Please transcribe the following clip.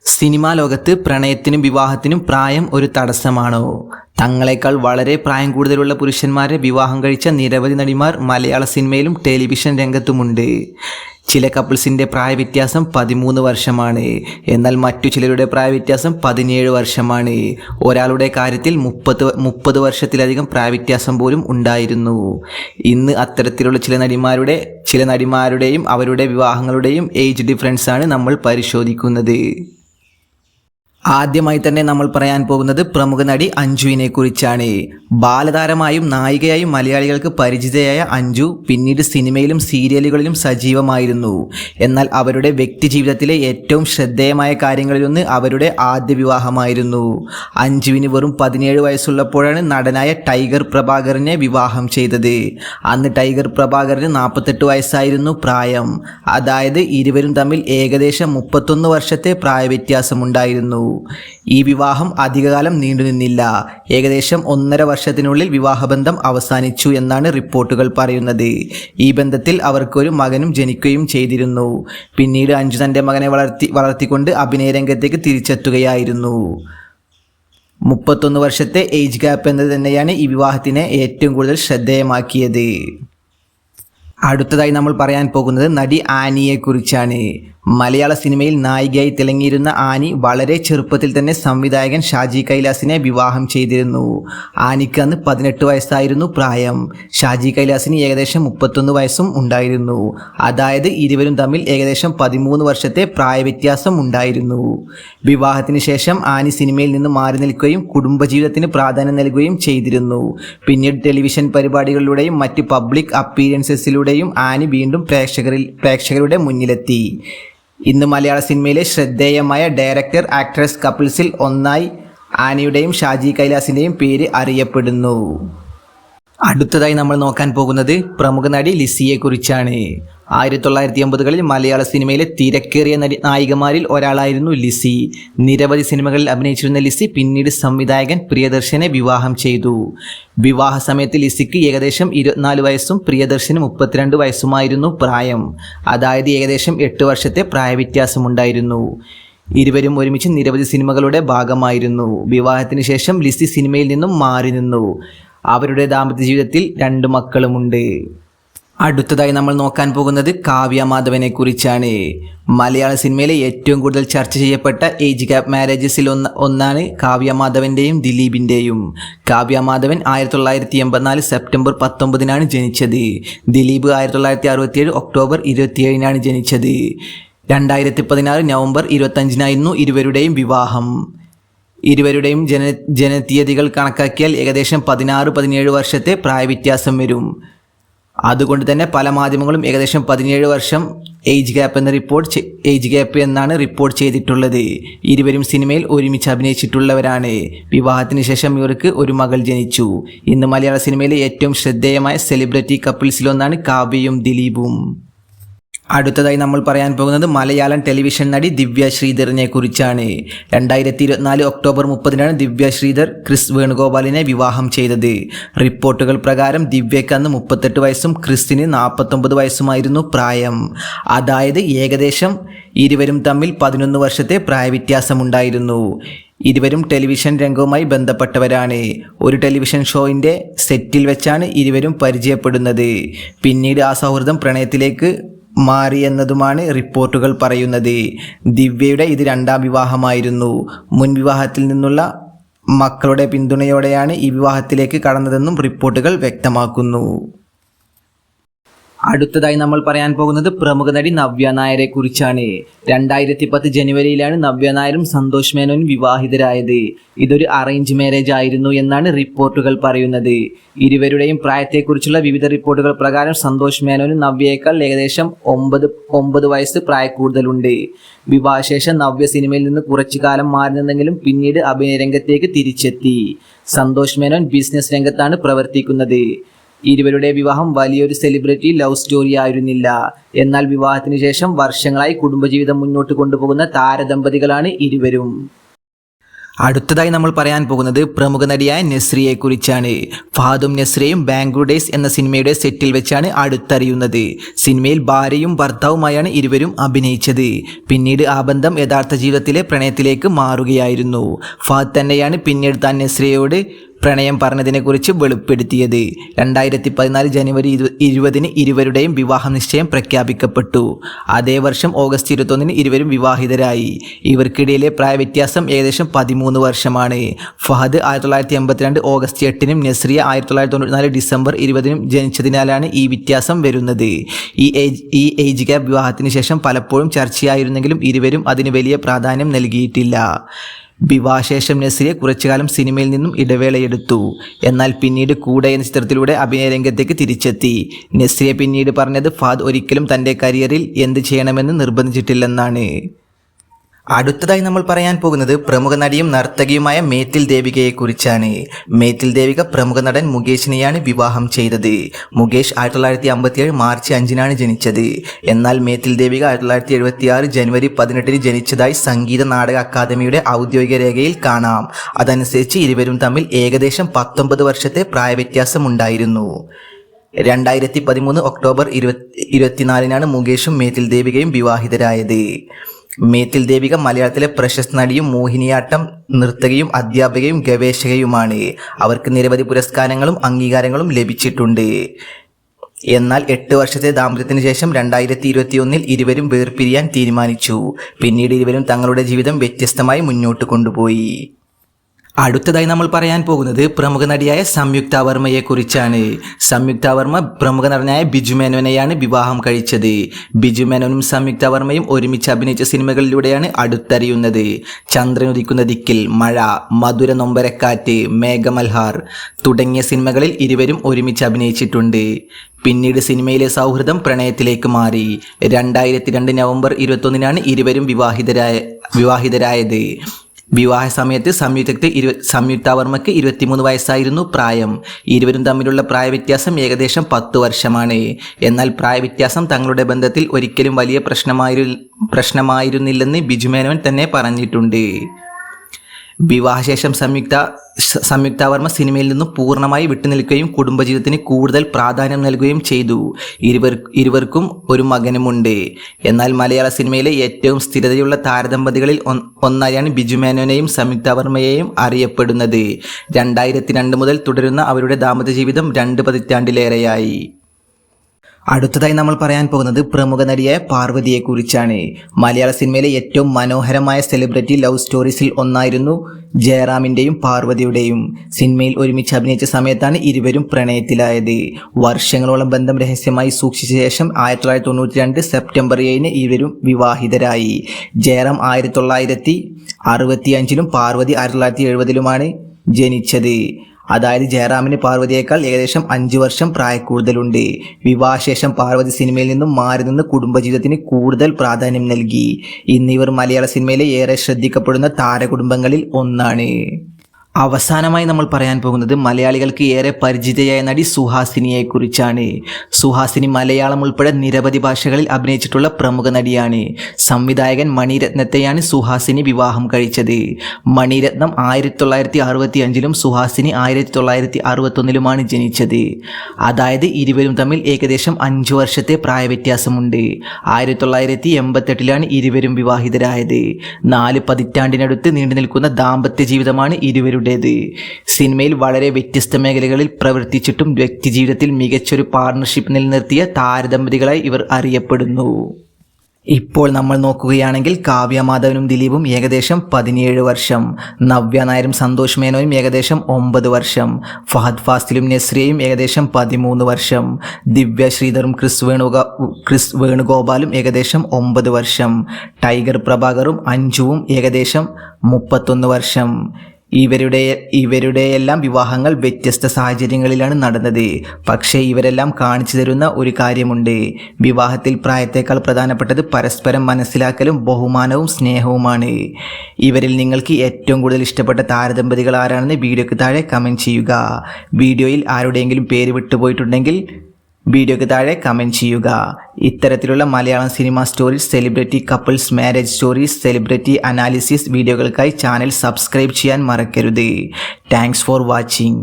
Cinema ലോകത്ത് പ്രണയത്തിനും വിവാഹത്തിനും പ്രായം ഒരു തടസ്സമാണോ? തങ്ങളെക്കാൾ വളരെ പ്രായം കൂടുതലുള്ള പുരുഷന്മാരെ വിവാഹം കഴിച്ച നിരവധി നടിമാർ മലയാള സിനിമയിലും ടെലിവിഷൻ രംഗത്തുമുണ്ട്. ചില കപ്പിൾസിൻ്റെ പ്രായവ്യത്യാസം 13 വർഷമാണ്. എന്നാൽ മറ്റു ചിലരുടെ പ്രായവ്യത്യാസം 17 വർഷമാണ്. ഒരാളുടെ കാര്യത്തിൽ 30 വർഷത്തിലധികം പ്രായവ്യത്യാസം പോലും ഉണ്ടായിരുന്നു. ഇന്ന് അത്തരത്തിലുള്ള ചില നടിമാരുടെയും അവരുടെ വിവാഹങ്ങളുടെയും ഏജ് ഡിഫറൻസാണ് നമ്മൾ പരിശോധിക്കുന്നത്. ആദ്യമായി തന്നെ നമ്മൾ പറയാൻ പോകുന്നത് പ്രമുഖ നടി അഞ്ജുവിനെ കുറിച്ചാണ്. ബാലതാരമായും നായികയായും മലയാളികൾക്ക് പരിചിതയായ അഞ്ജു പിന്നീട് സിനിമയിലും സീരിയലുകളിലും സജീവമായിരുന്നു. എന്നാൽ അവരുടെ വ്യക്തിജീവിതത്തിലെ ഏറ്റവും ശ്രദ്ധേയമായ കാര്യങ്ങളിലൊന്ന് അവരുടെ ആദ്യ വിവാഹമായിരുന്നു. അഞ്ജുവിന് വെറും 17 വയസ്സുള്ളപ്പോഴാണ് നടനായ ടൈഗർ പ്രഭാകറിനെ വിവാഹം ചെയ്തത്. അന്ന് ടൈഗർ പ്രഭാകറിന് 48 വയസ്സായിരുന്നു പ്രായം. അതായത് ഇരുവരും തമ്മിൽ ഏകദേശം 31 വർഷത്തെ പ്രായവ്യത്യാസമുണ്ടായിരുന്നു. ഈ വിവാഹം അധികകാലം നീണ്ടുനിന്നില്ല. ഏകദേശം 1.5 വർഷത്തിനുള്ളിൽ വിവാഹബന്ധം അവസാനിച്ചു എന്നാണ് റിപ്പോർട്ടുകൾ പറയുന്നത്. ഈ ബന്ധത്തിൽ അവർക്കൊരു മകനും ജനിക്കുകയും ചെയ്തിരുന്നു. പിന്നീട് അഞ്ജു തൻ്റെ മകനെ വളർത്തിക്കൊണ്ട് അഭിനയ രംഗത്തേക്ക് തിരിച്ചെത്തുകയായിരുന്നു. 31 വർഷത്തെ ഏജ് ഗ്യാപ്പ് എന്നത് തന്നെയാണ് ഈ വിവാഹത്തിനെ ഏറ്റവും കൂടുതൽ ശ്രദ്ധേയമാക്കിയത്. അടുത്തതായി നമ്മൾ പറയാൻ പോകുന്നത് നടി ആനിയെ കുറിച്ചാണ്. മലയാള സിനിമയിൽ നായികയായി തിളങ്ങിയിരുന്ന ആനി വളരെ ചെറുപ്പത്തിൽ തന്നെ സംവിധായകൻ ഷാജി കൈലാസിനെ വിവാഹം ചെയ്തിരുന്നു. ആനിക്ക് അന്ന് 18 വയസ്സായിരുന്നു പ്രായം. ഷാജി കൈലാസിന് ഏകദേശം 31 വയസ്സും ഉണ്ടായിരുന്നു. അതായത് ഇരുവരും തമ്മിൽ ഏകദേശം 13 വർഷത്തെ പ്രായവ്യത്യാസം ഉണ്ടായിരുന്നു. വിവാഹത്തിന് ശേഷം ആനി സിനിമയിൽ നിന്ന് മാറി നിൽക്കുകയും കുടുംബജീവിതത്തിന് പ്രാധാന്യം നൽകുകയും ചെയ്തിരുന്നു. പിന്നീട് ടെലിവിഷൻ പരിപാടികളിലൂടെയും മറ്റ് പബ്ലിക് അപ്പീയറൻസസിലൂടെയും ആനി വീണ്ടും പ്രേക്ഷകരുടെ മുന്നിലെത്തി. ഇന്ന് മലയാള സിനിമയിലെ ശ്രദ്ധേയമായ ഡയറക്ടർ ആക്ട്രസ് കപ്പിൾസിൽ ഒന്നായി ആനിയുടെയും ഷാജി കൈലാസിൻ്റെയും പേര് അറിയപ്പെടുന്നു. അടുത്തതായി നമ്മൾ നോക്കാൻ പോകുന്നത് പ്രമുഖ നടി ലിസിയെ കുറിച്ചാണ്. 1980കളിൽ മലയാള സിനിമയിലെ തിരക്കേറിയ നായികമാരിൽ ഒരാളായിരുന്നു ലിസി. നിരവധി സിനിമകളിൽ അഭിനയിച്ചിരുന്ന ലിസി പിന്നീട് സംവിധായകൻ പ്രിയദർശനെ വിവാഹം ചെയ്തു. വിവാഹ സമയത്ത് ലിസിക്ക് ഏകദേശം 24 വയസ്സും പ്രിയദർശന് 32 വയസ്സുമായിരുന്നു പ്രായം. അതായത് ഏകദേശം 8 വർഷത്തെ പ്രായവ്യത്യാസമുണ്ടായിരുന്നു. ഇരുവരും ഒരുമിച്ച് നിരവധി സിനിമകളുടെ ഭാഗമായിരുന്നു. വിവാഹത്തിന് ശേഷം ലിസി സിനിമയിൽ നിന്നും മാറി നിന്നു. അവരുടെ ദാമ്പത്യ ജീവിതത്തിൽ 2 മക്കളുമുണ്ട്. അടുത്തതായി നമ്മൾ നോക്കാൻ പോകുന്നത് കാവ്യ മാധവനെ കുറിച്ചാണ്. മലയാള സിനിമയിലെ ഏറ്റവും കൂടുതൽ ചർച്ച ചെയ്യപ്പെട്ട ഏജ് ഗ്യാപ്പ് മാരേജസിൽ ഒന്നാണ് കാവ്യ മാധവൻ്റെയും ദിലീപിൻ്റെയും. കാവ്യ മാധവൻ 1984 സെപ്റ്റംബർ 19 ജനിച്ചത്. ദിലീപ് 1967 ഒക്ടോബർ 27 ജനിച്ചത്. 2016 നവംബർ 25 ഇരുവരുടെയും വിവാഹം. ഇരുവരുടെയും ജനതീയതികൾ കണക്കാക്കിയാൽ ഏകദേശം 16-17 വർഷത്തെ പ്രായവ്യത്യാസം വരും. അതുകൊണ്ട് തന്നെ പല മാധ്യമങ്ങളും ഏകദേശം 17 വർഷം ഏജ് ഗ്യാപ്പ് എന്നാണ് റിപ്പോർട്ട് ചെയ്തിട്ടുള്ളത്. ഇരുവരും സിനിമയിൽ ഒരുമിച്ച് അഭിനയിച്ചിട്ടുള്ളവരാണ്. വിവാഹത്തിന് ശേഷം ഇവർക്ക് ഒരു മകൾ ജനിച്ചു. ഇന്ന് മലയാള സിനിമയിലെ ഏറ്റവും ശ്രദ്ധേയമായ സെലിബ്രിറ്റി കപ്പിൾസിലൊന്നാണ് കാവ്യയും ദിലീപും. അടുത്തതായി നമ്മൾ പറയാൻ പോകുന്നത് മലയാളം ടെലിവിഷൻ നടി ദിവ്യ ശ്രീധറിനെ കുറിച്ചാണ്. 2024 ഒക്ടോബർ 30 ദിവ്യ ശ്രീധർ ക്രിസ് വേണുഗോപാലിനെ വിവാഹം ചെയ്തത്. റിപ്പോർട്ടുകൾ പ്രകാരം ദിവ്യയ്ക്ക് അന്ന് 38 വയസ്സും ക്രിസിന് 49 വയസ്സുമായിരുന്നു പ്രായം. അതായത് ഏകദേശം ഇരുവരും തമ്മിൽ 11 വർഷത്തെ പ്രായവ്യത്യാസമുണ്ടായിരുന്നു. ഇരുവരും ടെലിവിഷൻ രംഗവുമായി ബന്ധപ്പെട്ടവരാണ്. ഒരു ടെലിവിഷൻ ഷോയിൻ്റെ സെറ്റിൽ വെച്ചാണ് ഇരുവരും പരിചയപ്പെടുന്നത്. പിന്നീട് ആ സൗഹൃദം പ്രണയത്തിലേക്ക് മാറിയെന്നതുമാണ് റിപ്പോർട്ടുകൾ പറയുന്നത്. ദിവ്യയുടെ ഇത് 2ാം വിവാഹമായിരുന്നു. മുൻ വിവാഹത്തിൽ നിന്നുള്ള മക്കളുടെ പിന്തുണയോടെയാണ് ഈ വിവാഹത്തിലേക്ക് കടന്നതെന്നും റിപ്പോർട്ടുകൾ വ്യക്തമാക്കുന്നു. അടുത്തതായി നമ്മൾ പറയാൻ പോകുന്നത് പ്രമുഖ നടി നവ്യ നായരെ കുറിച്ചാണ്. 2010 ജനുവരിയിലാണ് നവ്യ നായരും സന്തോഷ് മേനോനും വിവാഹിതരായത്. ഇതൊരു അറേഞ്ച് മാരേജ് ആയിരുന്നു എന്നാണ് റിപ്പോർട്ടുകൾ പറയുന്നത്. ഇരുവരുടെയും പ്രായത്തെക്കുറിച്ചുള്ള വിവിധ റിപ്പോർട്ടുകൾ പ്രകാരം സന്തോഷ് മേനോനും നവ്യയേക്കാൾ ഏകദേശം 9 വയസ്സ് പ്രായക്കൂടുതലുണ്ട്. വിവാഹശേഷം നവ്യ സിനിമയിൽ നിന്ന് കുറച്ചു കാലം മാറി നിന്നെങ്കിലും പിന്നീട് അഭിനയ രംഗത്തേക്ക് തിരിച്ചെത്തി. സന്തോഷ് മേനോൻ ബിസിനസ് രംഗത്താണ് പ്രവർത്തിക്കുന്നത്. ഇരുവരുടെ വിവാഹം വലിയൊരു സെലിബ്രിറ്റി ലവ് സ്റ്റോറി ആയിരുന്നില്ല. എന്നാൽ വിവാഹത്തിന് ശേഷം വർഷങ്ങളായി കുടുംബജീവിതം മുന്നോട്ട് കൊണ്ടുപോകുന്ന താരദമ്പതികളാണ് ഇരുവരും. അടുത്തതായി നമ്മൾ പറയാൻ പോകുന്നത് പ്രമുഖ നടിയായ നസ്രിയയെക്കുറിച്ചാണ്. ഫഹദും നസ്രിയയും ബാംഗ്ലൂർ ഡേയ്സ് എന്ന സിനിമയുടെ സെറ്റിൽ വെച്ചാണ് അടുത്തറിയുന്നത്. സിനിമയിൽ ഭാര്യയും ഭർത്താവുമായാണ് ഇരുവരും അഭിനയിച്ചത്. പിന്നീട് ആ ബന്ധം യഥാർത്ഥ ജീവിതത്തിലെ പ്രണയത്തിലേക്ക് മാറുകയായിരുന്നു. ഫഹദ് തന്നെയാണ് പിന്നീട് താൻ നസ്രിയയോട് പ്രണയം പറഞ്ഞതിനെക്കുറിച്ച് വെളിപ്പെടുത്തിയത്. 2014 ജനുവരി 20 ഇരുവരുടെയും വിവാഹ നിശ്ചയം പ്രഖ്യാപിക്കപ്പെട്ടു. അതേ വർഷം ഓഗസ്റ്റ് 21 ഇരുവരും വിവാഹിതരായി. ഇവർക്കിടയിലെ പ്രായവ്യത്യാസം ഏകദേശം 13 വർഷമാണ്. ഫഹദ് 1982 ഓഗസ്റ്റ് 8 നസ്രിയ 1994 ഡിസംബർ 20 ജനിച്ചതിനാലാണ് ഈ വ്യത്യാസം വരുന്നത്. ഈ ഏജ് ഗ്യാപ്പ് വിവാഹത്തിന് ശേഷം പലപ്പോഴും ചർച്ചയായിരുന്നെങ്കിലും ഇരുവരും അതിന് വലിയ പ്രാധാന്യം നൽകിയിട്ടില്ല. വിവാഹശേഷം നസ്രിയ കുറച്ചുകാലം സിനിമയിൽ നിന്നും ഇടവേളയെടുത്തു. എന്നാൽ പിന്നീട് കൂടെ എന്ന ചിത്രത്തിലൂടെ അഭിനയ രംഗത്തേക്ക് തിരിച്ചെത്തി. നസ്രിയ പിന്നീട് പറഞ്ഞത് ഫഹദ് ഒരിക്കലും തൻ്റെ കരിയറിൽ എന്ത് ചെയ്യണമെന്ന് നിർബന്ധിച്ചിട്ടില്ലെന്നാണ്. അടുത്തതായി നമ്മൾ പറയാൻ പോകുന്നത് പ്രമുഖ നടിയും നർത്തകിയുമായ മേത്തിൽ ദേവികയെക്കുറിച്ചാണ്. മേത്തിൽ ദേവിക പ്രമുഖ നടൻ മുകേഷിനെയാണ് വിവാഹം ചെയ്തത്. മുകേഷ് 1957 മാർച്ച് 5 ജനിച്ചത്. എന്നാൽ മേത്തിൽ ദേവിക 1976 ജനുവരി 18 ജനിച്ചതായി സംഗീത നാടക അക്കാദമിയുടെ ഔദ്യോഗിക രേഖയിൽ കാണാം. അതനുസരിച്ച് ഇരുവരും തമ്മിൽ ഏകദേശം 19 വർഷത്തെ പ്രായവ്യത്യാസമുണ്ടായിരുന്നു. 2013 ഒക്ടോബർ 24 മുകേഷും മേത്തിൽ ദേവികയും വിവാഹിതരായത്. മേത്തിൽ ദേവിക മലയാളത്തിലെ പ്രശസ്ത നടിയും മോഹിനിയാട്ടം നർത്തകിയും അധ്യാപികയും ഗവേഷകയുമാണ്. അവർക്ക് നിരവധി പുരസ്കാരങ്ങളും അംഗീകാരങ്ങളും ലഭിച്ചിട്ടുണ്ട്. എന്നാൽ 8 വർഷത്തെ ദാമ്പത്യത്തിന് ശേഷം 2021 ഇരുവരും വേർപിരിയാൻ തീരുമാനിച്ചു. പിന്നീട് ഇരുവരും തങ്ങളുടെ ജീവിതം വ്യത്യസ്തമായി മുന്നോട്ട് കൊണ്ടുപോയി. അടുത്തതായി നമ്മൾ പറയാൻ പോകുന്നത് പ്രമുഖ നടിയായ സംയുക്ത വർമ്മയെക്കുറിച്ചാണ്. സംയുക്ത വർമ്മ പ്രമുഖ നടനായ ബിജു മേനോനെയാണ് വിവാഹം കഴിച്ചത്. ബിജു മേനോനും സംയുക്ത വർമ്മയും ഒരുമിച്ച് അഭിനയിച്ച സിനിമകളിലൂടെയാണ് അടുത്തറിയുന്നത്. ചന്ദ്രനുദിക്കുന്ന ദിക്കിൽ, മഴ, മധുര നൊമ്പരക്കാറ്റ്, മേഘമൽഹാർ തുടങ്ങിയ സിനിമകളിൽ ഇരുവരും ഒരുമിച്ച് അഭിനയിച്ചിട്ടുണ്ട്. പിന്നീട് സിനിമയിലെ സൗഹൃദം പ്രണയത്തിലേക്ക് മാറി. 2002 നവംബർ 21 ഇരുവരും വിവാഹിതരായത്. വിവാഹ സമയത്ത് സംയുക്ത വർമ്മയ്ക്ക് 23 വയസ്സായിരുന്നു പ്രായം. ഇരുവരും തമ്മിലുള്ള പ്രായവ്യത്യാസം ഏകദേശം 10 വർഷമാണ്. എന്നാൽ പ്രായവ്യത്യാസം തങ്ങളുടെ ബന്ധത്തിൽ ഒരിക്കലും വലിയ പ്രശ്നമായിരുന്നില്ലെന്ന് ബിജു മേനോൻ തന്നെ പറഞ്ഞിട്ടുണ്ട്. വിവാഹശേഷം സംയുക്ത വർമ്മ സിനിമയിൽ നിന്നും പൂർണ്ണമായി വിട്ടുനിൽക്കുകയും കുടുംബജീവിതത്തിന് കൂടുതൽ പ്രാധാന്യം നൽകുകയും ചെയ്തു. ഇരുവർക്കും ഒരു മകനുമുണ്ട്. എന്നാൽ മലയാള സിനിമയിലെ ഏറ്റവും സ്ഥിരതയുള്ള താരദമ്പതികളിൽ ഒന്നായാണ് ബിജു മേനോനെയും സംയുക്ത വർമ്മയെയും അറിയപ്പെടുന്നത്. 2002 മുതൽ തുടരുന്ന അവരുടെ ദാമ്പത്യ ജീവിതം 2 പതിറ്റാണ്ടിലേറെയായി. അടുത്തതായി നമ്മൾ പറയാൻ പോകുന്നത് പ്രമുഖ നടിയായ പാർവതിയെക്കുറിച്ചാണ്. മലയാള സിനിമയിലെ ഏറ്റവും മനോഹരമായ സെലിബ്രിറ്റി ലവ് സ്റ്റോറീസിൽ ഒന്നായിരുന്നു ജയറാമിൻ്റെയും പാർവതിയുടെയും. സിനിമയിൽ ഒരുമിച്ച് അഭിനയിച്ച സമയത്താണ് ഇരുവരും പ്രണയത്തിലായത്. വർഷങ്ങളോളം ബന്ധം രഹസ്യമായി സൂക്ഷിച്ച ശേഷം 1992 സെപ്റ്റംബർ 7 ഇരുവരും വിവാഹിതരായി. ജയറാം 1965 പാർവതി 1970 ജനിച്ചത്. അതായത് ജയറാമിന് പാർവതിയേക്കാൾ ഏകദേശം 5 വർഷം പ്രായക്കൂടുതലുണ്ട്. വിവാഹശേഷം പാർവതി സിനിമയിൽ നിന്നും മാറി നിന്ന് കുടുംബജീവിതത്തിന് കൂടുതൽ പ്രാധാന്യം നൽകി. ഇന്നിവർ മലയാള സിനിമയിലെ ഏറെ ശ്രദ്ധിക്കപ്പെടുന്ന താരകുടുംബങ്ങളിൽ ഒന്നാണ്. അവസാനമായി നമ്മൾ പറയാൻ പോകുന്നത് മലയാളികൾക്ക് ഏറെ പരിചിതയായ നടി സുഹാസിനിയെക്കുറിച്ചാണ്. സുഹാസിനി മലയാളം ഉൾപ്പെടെ നിരവധി ഭാഷകളിൽ അഭിനയിച്ചിട്ടുള്ള പ്രമുഖ നടിയാണ്. സംവിധായകൻ മണിരത്നത്തെയാണ് സുഹാസിനി വിവാഹം കഴിച്ചത്. മണിരത്നം 1965 സുഹാസിനി 1961 ജനിച്ചത്. അതായത് ഇരുവരും തമ്മിൽ ഏകദേശം 5 വർഷത്തെ പ്രായവ്യത്യാസമുണ്ട്. 1988 ഇരുവരും വിവാഹിതരായത്. 4 പതിറ്റാണ്ടിനടുത്ത് നീണ്ടു നിൽക്കുന്ന ദാമ്പത്യ ജീവിതമാണ് ഇരുവരും. സിനിമയിൽ വളരെ വ്യത്യസ്ത മേഖലകളിൽ പ്രവർത്തിച്ചിട്ടും വ്യക്തിജീവിതത്തിൽ മികച്ചൊരു പാർട്ണർഷിപ്പ് നിലനിർത്തിയ താരദമ്പതികളായി ഇവർ അറിയപ്പെടുന്നു. ഇപ്പോൾ നമ്മൾ നോക്കുകയാണെങ്കിൽ കാവ്യ മാധവനും ദിലീപും ഏകദേശം 17 വർഷം, നവ്യ നായരും സന്തോഷ് മേനോനും ഏകദേശം 9 വർഷം, ഫഹദ് ഫാസിലും നസ്രിയയും ഏകദേശം 13 വർഷം, ദിവ്യ ശ്രീധറും ക്രിസ് വേണുഗോപാലും ഏകദേശം 9 വർഷം, ടൈഗർ പ്രഭാകറും അഞ്ജുവും ഏകദേശം 31 വർഷം. ഇവരുടെയെല്ലാം വിവാഹങ്ങൾ വ്യത്യസ്ത സാഹചര്യങ്ങളിലാണ് നടന്നത്. പക്ഷേ ഇവരെല്ലാം കാണിച്ചു തരുന്ന ഒരു കാര്യമുണ്ട്. വിവാഹത്തിൽ പ്രായത്തേക്കാൾ പ്രധാനപ്പെട്ടത് പരസ്പരം മനസ്സിലാക്കലും ബഹുമാനവും സ്നേഹവുമാണ്. ഇവരിൽ നിങ്ങൾക്ക് ഏറ്റവും കൂടുതൽ ഇഷ്ടപ്പെട്ട താരദമ്പതികൾ ആരാണെന്ന് വീഡിയോയ്ക്ക് താഴെ കമൻറ്റ് ചെയ്യുക. വീഡിയോയിൽ ആരുടെയെങ്കിലും പേര് വിട്ടുപോയിട്ടുണ്ടെങ്കിൽ വീഡിയോയ്ക്ക് താഴെ കമൻറ്റ് ചെയ്യുക. ഇത്തരത്തിലുള്ള Malayalam cinema stories, celebrity couples, marriage stories, celebrity analysis വീഡിയോകൾക്കായി ചാനൽ സബ്സ്ക്രൈബ് ചെയ്യാൻ മറക്കരുത്. Thanks for watching.